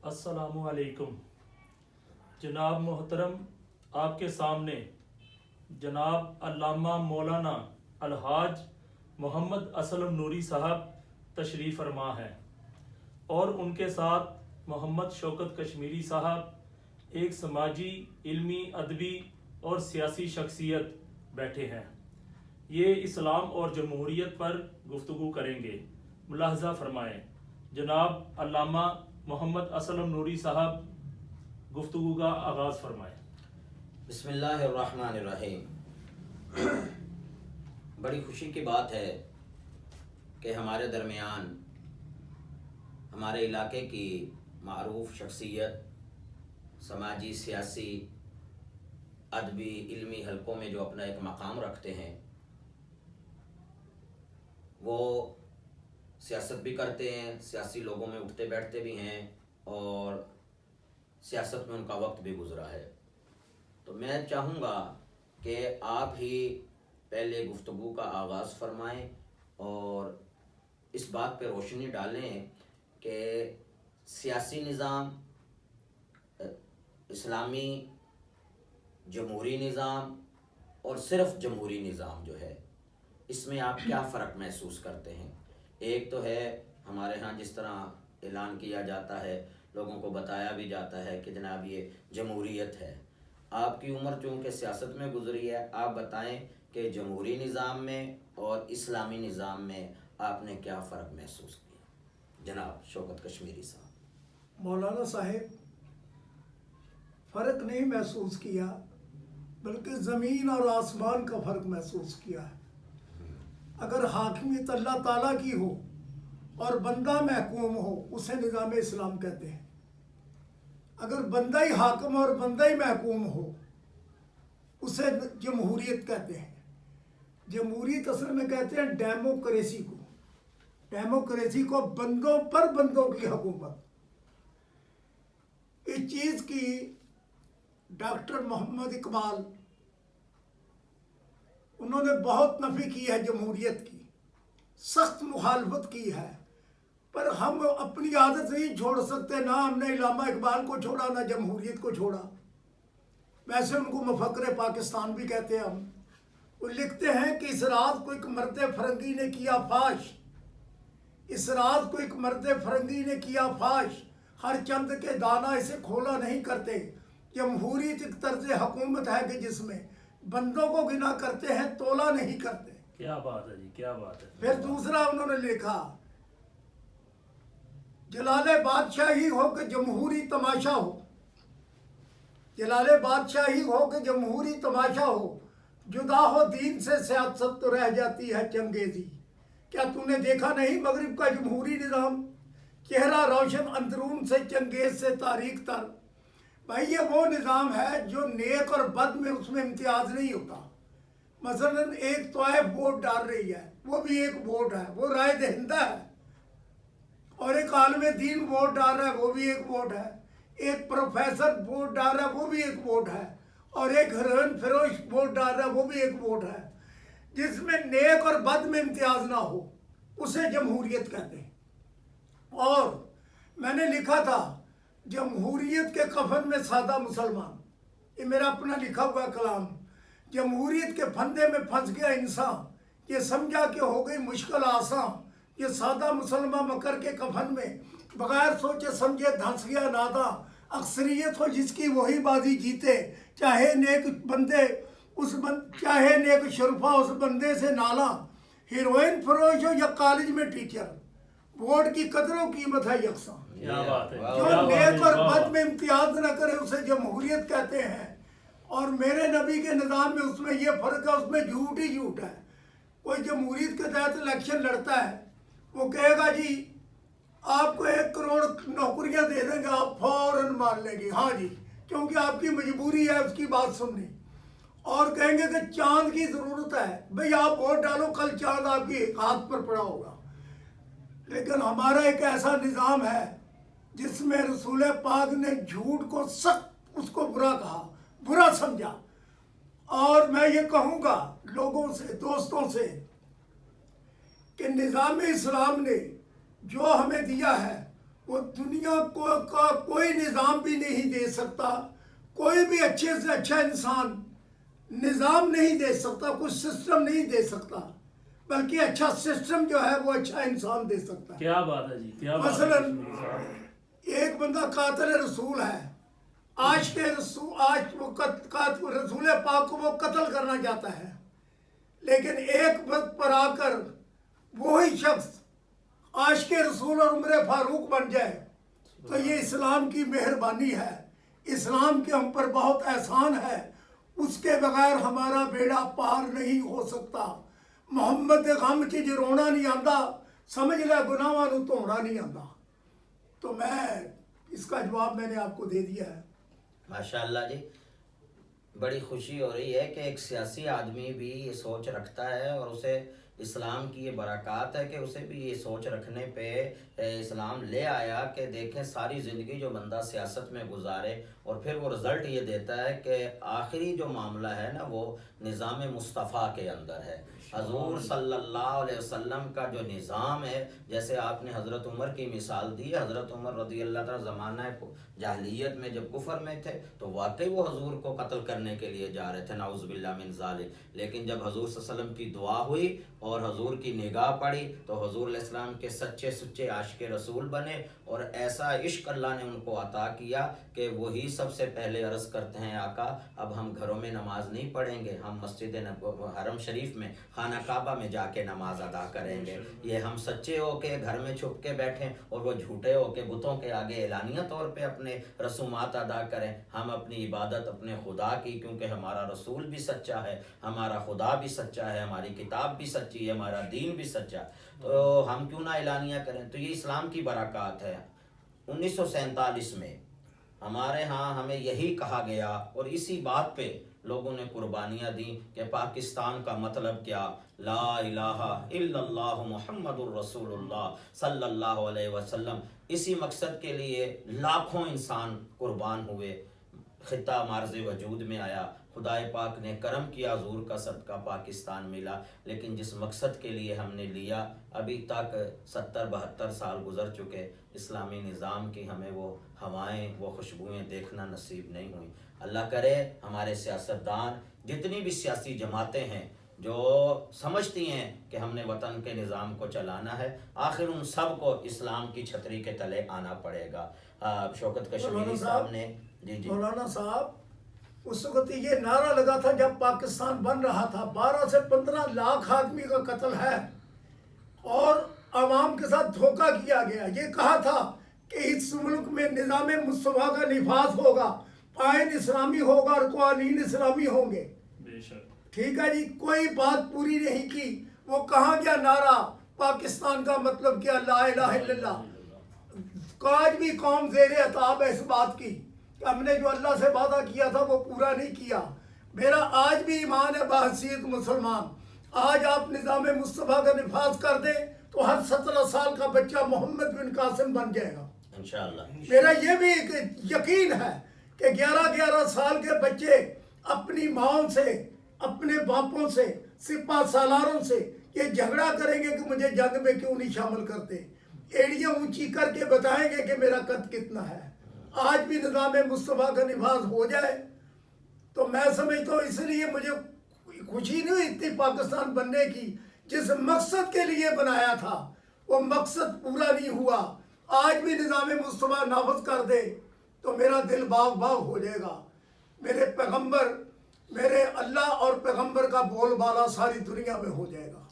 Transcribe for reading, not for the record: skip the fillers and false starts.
السلام علیکم جناب محترم، آپ کے سامنے جناب علامہ مولانا الحاج محمد اسلم نوری صاحب تشریف فرما ہیں اور ان کے ساتھ محمد شوکت کشمیری صاحب ایک سماجی، علمی، ادبی اور سیاسی شخصیت بیٹھے ہیں۔ یہ اسلام اور جمہوریت پر گفتگو کریں گے۔ ملاحظہ فرمائیں۔ جناب علامہ محمد اسلم نوری صاحب گفتگو کا آغاز فرمائیں۔ بسم اللہ الرحمن الرحیم۔ بڑی خوشی کی بات ہے کہ ہمارے درمیان ہمارے علاقے کی معروف شخصیت، سماجی، سیاسی، ادبی، علمی حلقوں میں جو اپنا ایک مقام رکھتے ہیں، وہ سیاست بھی کرتے ہیں، سیاسی لوگوں میں اٹھتے بیٹھتے بھی ہیں اور سیاست میں ان کا وقت بھی گزرا ہے۔ تو میں چاہوں گا کہ آپ ہی پہلے گفتگو کا آغاز فرمائیں اور اس بات پہ روشنی ڈالیں کہ سیاسی نظام، اسلامی جمہوری نظام اور صرف جمہوری نظام جو ہے، اس میں آپ کیا فرق محسوس کرتے ہیں؟ ایک تو ہے ہمارے ہاں جس طرح اعلان کیا جاتا ہے، لوگوں کو بتایا بھی جاتا ہے کہ جناب یہ جمہوریت ہے۔ آپ کی عمر چونکہ سیاست میں گزری ہے، آپ بتائیں کہ جمہوری نظام میں اور اسلامی نظام میں آپ نے کیا فرق محسوس کیا؟ جناب شوکت کشمیری صاحب۔ مولانا صاحب، فرق نہیں محسوس کیا بلکہ زمین اور آسمان کا فرق محسوس کیا ہے۔ اگر حاکمیت اللہ تعالیٰ کی ہو اور بندہ محکوم ہو، اسے نظام اسلام کہتے ہیں۔ اگر بندہ ہی حاکم اور بندہ ہی محکوم ہو، اسے جمہوریت کہتے ہیں۔ جمہوریت اصل میں کہتے ہیں ڈیموکریسی کو۔ ڈیموکریسی کو بندوں پر بندوں کی حکومت۔ اس چیز کی ڈاکٹر محمد اقبال انہوں نے بہت نفی کی ہے، جمہوریت کی سخت مخالفت کی ہے، پر ہم اپنی عادت نہیں چھوڑ سکتے۔ نہ ہم نے علامہ اقبال کو چھوڑا، نہ جمہوریت کو چھوڑا۔ ویسے ان کو مفکر پاکستان بھی کہتے ہیں ہم۔ وہ لکھتے ہیں کہ اس راز کو ایک مرد فرنگی نے کیا فاش، اس راز کو ایک مرد فرنگی نے کیا فاش، ہر چند کے دانا اسے کھولا نہیں کرتے۔ جمہوریت ایک طرز حکومت ہے کہ جس میں بندوں کو گنا کرتے ہیں، تولا نہیں کرتے۔ کیا بات ہے جی، کیا بات ہے۔ پھر دوسرا انہوں نے لکھا، جلال بادشاہی ہو کہ جمہوری تماشا ہو، جلال بادشاہی ہو کہ جمہوری تماشا ہو، جدا ہو دین سے سیاست تو رہ جاتی ہے چنگیزی۔ کیا تم نے دیکھا نہیں مغرب کا جمہوری نظام؟ چہرہ روشن اندرون سے چنگیز سے تاریک تر۔ بھائی یہ وہ نظام ہے جو نیک اور بد میں اس میں امتیاز نہیں ہوتا۔ مثلا ایک طائف ووٹ ڈال رہی ہے، وہ بھی ایک ووٹ ہے، وہ رائے دہندہ ہے، اور ایک عالم دین ووٹ ڈال رہا ہے، وہ بھی ایک ووٹ ہے، ایک پروفیسر ووٹ ڈال رہا ہے، وہ بھی ایک ووٹ ہے، اور ایک ہیروئن فروش ووٹ ڈال رہا ہے، وہ بھی ایک ووٹ ہے۔ جس میں نیک اور بد میں امتیاز نہ ہو، اسے جمہوریت کہتے ہیں۔ اور میں نے لکھا تھا، جمہوریت کے کفن میں سادہ مسلمان، یہ میرا اپنا لکھا ہوا کلام۔ جمہوریت کے پھندے میں پھنس گیا انسان، یہ سمجھا کہ ہو گئی مشکل آسان، یہ سادہ مسلمان مکر کے کفن میں بغیر سوچے سمجھے دھنس گیا ناداں۔ اکثریت ہو جس کی وہی بازی جیتے، چاہے نیک بندے چاہے نیک شرفا اس بندے سے نالا، ہیروئن فروش ہو یا کالج میں ٹیچر، ووٹ کی قدر و قیمت ہے یکساں۔ کیا بات ہے۔ جو نیک اور بد میں امتیاز نہ کرے اسے جمہوریت کہتے ہیں۔ اور میرے نبی کے نظام میں اس میں یہ فرق ہے، اس میں جھوٹ ہی جھوٹ ہے۔ کوئی جمہوریت کے تحت الیکشن لڑتا ہے، وہ کہے گا جی آپ کو 1 کروڑ نوکریاں دے دیں گے، آپ فوراً مان لیں گے ہاں جی، کیونکہ آپ کی مجبوری ہے اس کی بات سننی۔ اور کہیں گے کہ چاند کی ضرورت ہے، بھئی آپ ووٹ ڈالو، کل چاند آپ کے ہاتھ پر پڑا ہوگا۔ لیکن ہمارا ایک ایسا نظام ہے جس میں رسول پاک نے جھوٹ کو سخت اس کو برا کہا، برا سمجھا۔ اور میں یہ کہوں گا لوگوں سے، دوستوں سے، کہ نظام اسلام نے جو ہمیں دیا ہے وہ دنیا کا کوئی نظام بھی نہیں دے سکتا، کوئی بھی اچھے سے اچھا انسان نظام نہیں دے سکتا، کچھ سسٹم نہیں دے سکتا، بلکہ اچھا سسٹم جو ہے وہ اچھا انسان دے سکتا ہے۔ کیا بات ہے جی، کیا بات ہے مثلاً کشمیری صاحب۔ ایک بندہ قاتل رسول ہے، آج وہ رسول پاک کو وہ قتل کرنا چاہتا ہے، لیکن ایک وقت پر آ کر وہی شخص عاشق رسول اور عمر فاروق بن جائے تو یہ اسلام کی مہربانی ہے، اسلام کے ہم پر بہت احسان ہے، اس کے بغیر ہمارا بیڑا پار نہیں ہو سکتا۔ محمد غم چ رونا نہیں آندا، سمجھ لے گناہاں نوں دھونا نہیں آندا۔ تو میں اس کا جواب میں نے آپ کو دے دیا ہے۔ ماشاءاللہ جی، بڑی خوشی ہو رہی ہے کہ ایک سیاسی آدمی بھی یہ سوچ رکھتا ہے، اور اسے اسلام کی یہ برکات ہے کہ اسے بھی یہ سوچ رکھنے پہ اسلام لے آیا کہ دیکھیں ساری زندگی جو بندہ سیاست میں گزارے اور پھر وہ رزلٹ یہ دیتا ہے کہ آخری جو معاملہ ہے نا وہ نظام مصطفیٰ کے اندر ہے۔ حضور صلی اللہ علیہ وسلم کا جو نظام ہے، جیسے آپ نے حضرت عمر کی مثال دی، حضرت عمر رضی اللہ تعالیٰ زمانہ جاہلیت میں جب کفر میں تھے تو واقعی وہ حضور کو قتل کرنے کے لیے جا رہے تھے، نعوذ باللہ من ذالک، لیکن جب حضور صلی اللہ علیہ وسلم کی دعا ہوئی اور حضور کی نگاہ پڑی تو حضور علیہ السلام کے سچے سچے عاشق رسول بنے، اور ایسا عشق اللہ نے ان کو عطا کیا کہ وہی سب سے پہلے عرض کرتے ہیں آقا اب ہم گھروں میں نماز نہیں پڑھیں گے، ہم مسجد حرم شریف میں خانہ کعبہ میں جا کے نماز ادا کریں گے۔ یہ ہم سچے ہو کے گھر میں چھپ کے بیٹھیں اور وہ جھوٹے ہو کے بتوں کے آگے اعلانیہ طور پہ اپنے رسومات ادا کریں، ہم اپنی عبادت اپنے خدا کی، کیونکہ ہمارا رسول بھی سچا ہے، ہمارا خدا بھی سچا ہے، ہماری کتاب بھی سچی ہے، ہمارا دین بھی سچا ہے، تو ہم کیوں نہ اعلانیہ کریں۔ تو یہ اسلام کی برکات ہے۔ 1947 میں ہمارے ہاں ہمیں یہی کہا گیا اور اسی بات پہ لوگوں نے قربانیاں دیں کہ پاکستان کا مطلب کیا، لا الہ الا اللہ محمد الرسول اللہ صلی اللہ علیہ وسلم۔ اسی مقصد کے لیے لاکھوں انسان قربان ہوئے، خطہ مارز وجود میں آیا، خدائے پاک نے کرم کیا، حضور کا صدقہ پاکستان ملا، لیکن جس مقصد کے لیے ہم نے لیا ابھی تک 70-72 سال گزر چکے، اسلامی نظام کی ہمیں وہ ہوائیں وہ خوشبوئیں دیکھنا نصیب نہیں ہوئیں۔ اللہ کرے ہمارے سیاستدان جتنی بھی سیاسی جماعتیں ہیں جو سمجھتی ہیں کہ ہم نے وطن کے نظام کو چلانا ہے، آخر ان سب کو اسلام کی چھتری کے تلے آنا پڑے گا۔ شوکت کشمیری صاحب نے جی مولانا صاحب اس وقت یہ نعرہ لگا تھا جب پاکستان بن رہا تھا 12 سے 15 لاکھ آدمی کا قتل ہے اور عوام کے ساتھ دھوکہ کیا گیا، یہ کہا تھا کہ اس ملک میں نظام مصطفیٰ کا نفاذ ہوگا، آئین اسلامی ہوگا اور قوانین اسلامی ہوں گے۔ بے شک ٹھیک ہے جی، کوئی بات پوری نہیں کی، وہ کہاں گیا نعرہ پاکستان کا مطلب کیا، لا الہ الا اللہ۔ آج بھی قوم زیر عتاب ہے اس بات کی کہ ہم نے جو اللہ سے وعدہ کیا تھا وہ پورا نہیں کیا۔ میرا آج بھی ایمان ہے بحیثیت مسلمان، آج آپ نظام مصطفیٰ کا نفاذ کر دیں تو ہر 17 سال کا بچہ محمد بن قاسم بن جائے گا انشاءاللہ۔ میرا یہ بھی ایک یقین ہے کہ 11 سال کے بچے اپنی ماؤں سے اپنے باپوں سے سپاہ سالاروں سے یہ جھگڑا کریں گے کہ مجھے جنگ میں کیوں نہیں شامل کرتے، ایڑیاں اونچی کر کے بتائیں گے کہ میرا قد کتنا ہے۔ آج بھی نظام مصطفیٰ کا نفاذ ہو جائے تو میں سمجھتا ہوں، اس لیے مجھے خوشی نہیں ہوئی اتنی پاکستان بننے کی، جس مقصد کے لیے بنایا تھا وہ مقصد پورا نہیں ہوا۔ آج بھی نظام مصطفیٰ نافذ کر دے تو میرا دل باغ باغ ہو جائے گا۔ میرے پیغمبر، میرے اللہ اور پیغمبر کا بول بالا ساری دنیا میں ہو جائے گا۔